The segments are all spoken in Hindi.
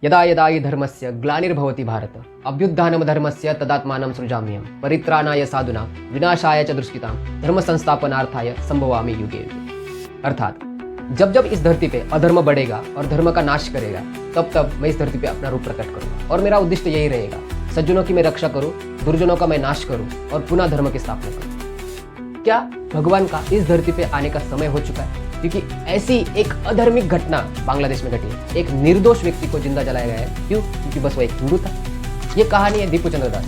यदा यदा हि धर्मस्य ग्लानिर्भवति भारत अभ्युत्थानं धर्मस्य तदात्मानं सृजाम्यहं परित्राणाय साधुनां विनाशाय च दुष्कृतां धर्म संस्थापनार्थाय संभवामि युगे युगे। अर्थात जब जब इस धरती पे अधर्म बढ़ेगा और धर्म का नाश करेगा, तब तब मैं इस धरती पे अपना रूप प्रकट करूंगा और मेरा उद्देश्य यही रहेगा, सज्जनों की मैं रक्षा करूं, दुर्जनों का मैं नाश करूं और पुनः धर्म की स्थापना करूं। क्या भगवान का इस धरती पे आने का समय हो चुका है? क्योंकि ऐसी एक अधर्मिक घटना बांग्लादेश में घटी है। एक निर्दोष व्यक्ति को जिंदा जलाया गया है। क्यों? क्योंकि बस वो एक हिंदू था। ये कहानी है दीपू चंद्र दास।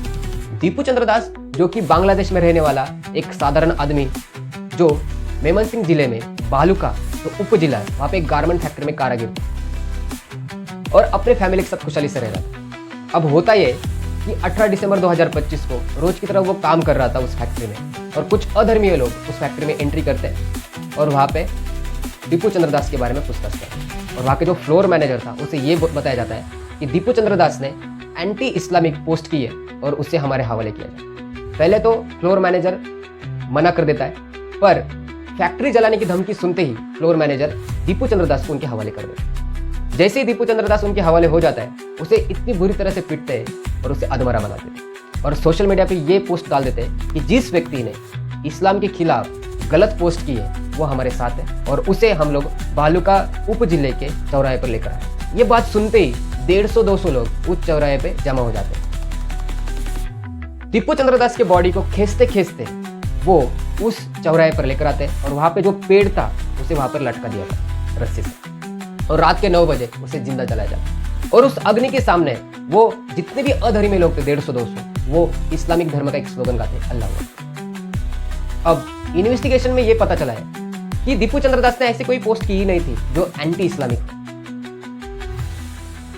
दीपू चंद्र दास जो कि बांग्लादेश में रहने वाला एक साधारण आदमी, जो मेमनसिंह जिले में बालूका तो उप जिला है, वहां पे एक गारमेंट फैक्ट्री में कारागिर था और अपने फैमिली के साथ खुशहाली से रह रहा था। अब होता ये कि 18 दिसंबर 2025 को रोज की तरह वो काम कर रहा था उस फैक्ट्री में, और कुछ अधर्मीय लोग उस फैक्ट्री में एंट्री करते हैं और वहाँ पे दीपू चंद्र दास के बारे में पूछताछ करते हैं। और वहाँ के जो फ्लोर मैनेजर था उसे ये बताया जाता है कि दीपू चंद्र दास ने एंटी इस्लामिक पोस्ट की है और उसे हमारे हवाले किया जाए। पहले तो फ्लोर मैनेजर मना कर देता है, पर फैक्ट्री जलाने की धमकी सुनते ही फ्लोर मैनेजर दीपू चंद्र दास को उनके हवाले कर देता है। जैसे ही दीपू चंद्र दास उनके हवाले हो जाता है, उसे इतनी बुरी तरह से पीटते हैं और उसे अधमरा बना देते हैं और सोशल मीडिया पे ये पोस्ट डाल देते हैं कि जिस व्यक्ति ने इस्लाम के खिलाफ गलत पोस्ट की है वो हमारे साथ है और उसे हम लोग बालूका उप जिले के चौराहे पर लेकर आए। ये बात सुनते ही 150-200 लोग उस चौराहे पे जमा हो जाते हैं। दीपू चंद्र दास के बॉडी को खींचते खींचते वो उस चौराहे पर लेकर आते हैं और वहां पे जो पेड़ था उसे वहां पर लटका दिया था रस्सी से, और रात के 9 बजे उसे जिंदा जलाया जाता। और उस अग्नि के सामने वो जितने भी अधर्मी लोग थे 150-200, वो इस्लामिक धर्म का एक स्लोगन गाते, अल्लाह अकबर। अब इन्वेस्टिगेशन में ये पता चला है कि दीपू चंद्र दास ने ऐसी कोई पोस्ट की ही नहीं थी जो एंटी इस्लामिक थी।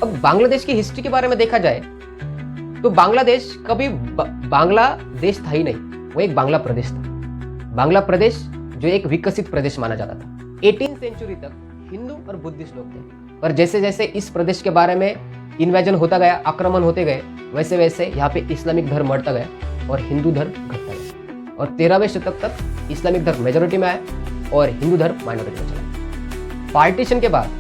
अब बांग्लादेश की हिस्ट्री के बारे में देखा जाए तो बांग्लादेश कभी बांग्लादेश था ही नहीं, वो एक बांग्ला प्रदेश था। बांग्ला प्रदेश जो एक विकसित प्रदेश माना जाता था। 18वीं सेंचुरी तक हिंदू और बुद्धिस्ट लोग थे, पर जैसे जैसे इस प्रदेश के बारे में इन्वेजन होता गया, आक्रमण होते गए, वैसे वैसे यहाँ पे इस्लामिक धर्म बढ़ता गया और हिंदू धर्म घटता गया और 13वें शतक तक इस्लामिक धर्म मेजोरिटी में आया और हिंदू धर्म माइनॉरिटी में चला। पार्टीशन के बाद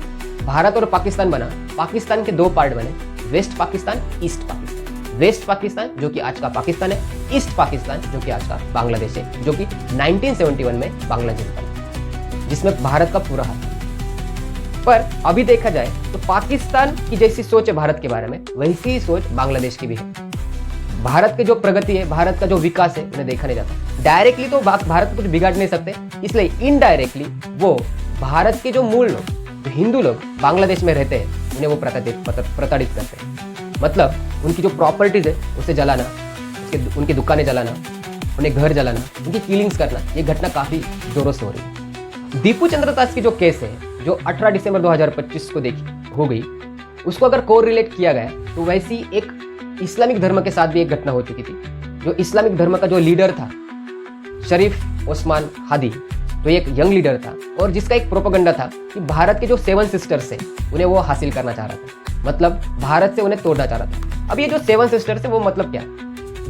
भारत और पाकिस्तान बना। पाकिस्तान के 2 पार्ट बने, west Pakistan, east Pakistan. West Pakistan जो कि आज का पाकिस्तान है, ईस्ट पाकिस्तान जो कि आज का बांग्लादेश है, जो कि 1971 में बांग्लादेश बना, जिसमें भारत का पूरा हाथ है। पर अभी देखा जाए तो पाकिस्तान की जैसी सोच है भारत के बारे में, वैसी ही सोच बांग्लादेश की भी है। भारत की जो प्रगति है, भारत का जो विकास है, उन्हें देखा नहीं जाता। डायरेक्टली तो भारत को कुछ बिगाड़ नहीं सकते, इसलिए इनडायरेक्टली वो भारत के जो मूल लोग, जो हिंदू लोग बांग्लादेश में रहते हैं, उन्हें वो प्रताड़ित करते हैं। मतलब उनकी जो प्रॉपर्टीज है उसे जलाना, उनकी दुकानें जलाना, उन्हें घर जलाना, उनकी किलिंग्स करना, ये घटना काफी जोरों से हो रही है। दीपू चंद्र दास की जो केस है, जो 18 दिसंबर 2025 को देखी हो गई, उसको अगर कोरिलेट किया गया तो वैसी एक इस्लामिक धर्म के साथ भी एक घटना हो चुकी थी। जो इस्लामिक धर्म का जो लीडर था, शरीफ ओस्मान हादी, जो एक यंग लीडर था और जिसका एक प्रोपेगेंडा था कि भारत के जो 7 सिस्टर्स है उन्हें वो हासिल करना चाह रहा था, मतलब भारत से उन्हें तोड़ना चाह रहा था। अब ये जो 7 सिस्टर्स है वो मतलब क्या,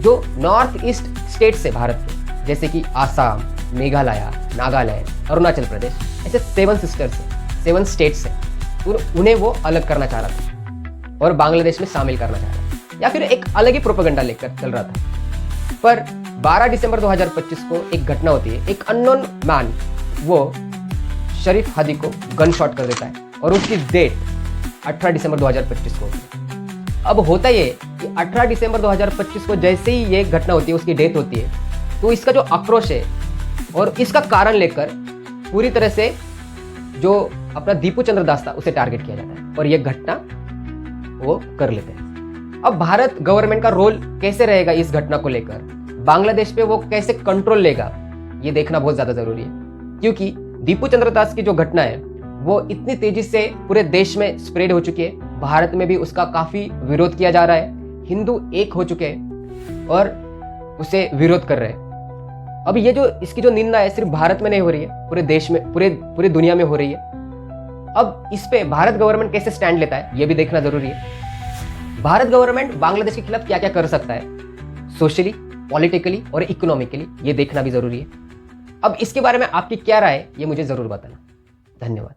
जो नॉर्थ ईस्ट स्टेट्स है भारत के, जैसे कि आसाम, मेघालय, नागालैंड, अरुणाचल प्रदेश, ऐसे 7 सिस्टर्स है, 7 स्टेट्स है, उन्हें वो अलग करना चाह रहा था और बांग्लादेश में शामिल करना चाह रहा था, या फिर एक अलग ही प्रोपेगेंडा लेकर चल रहा था। पर 12 दिसंबर 2025 को एक घटना होती है। एक अननोन मैन वो शरीफ हादी को गन शॉट कर देता है और उसकी डेट 18 दिसंबर 2025 को होती है। अब होता ये कि 18 दिसंबर 2025 को जैसे ही ये घटना होती है, उसकी डेथ होती है, तो इसका जो आक्रोश है और इसका कारण लेकर पूरी तरह से जो अपना दीपू चंद्र दास था उसे टारगेट किया जाता है और ये घटना वो कर लेते हैं। अब भारत गवर्नमेंट का रोल कैसे रहेगा इस घटना को लेकर, बांग्लादेश पे वो कैसे कंट्रोल लेगा, ये देखना बहुत ज्यादा जरूरी है। क्योंकि दीपू चंद्र दास की जो घटना है वो इतनी तेजी से पूरे देश में स्प्रेड हो चुकी है, भारत में भी उसका काफी विरोध किया जा रहा है, हिंदू एक हो चुके हैं और उसे विरोध कर रहे हैं। अब ये जो इसकी जो निंदा है सिर्फ भारत में नहीं हो रही है, पूरे देश में, पूरे दुनिया में हो रही है। अब इस पे भारत गवर्नमेंट कैसे स्टैंड लेता है ये भी देखना जरूरी है। भारत गवर्नमेंट बांग्लादेश के खिलाफ क्या क्या कर सकता है, सोशली, पॉलिटिकली और इकोनॉमिकली, ये देखना भी जरूरी है। अब इसके बारे में आपकी क्या राय है ये मुझे जरूर बताना। धन्यवाद।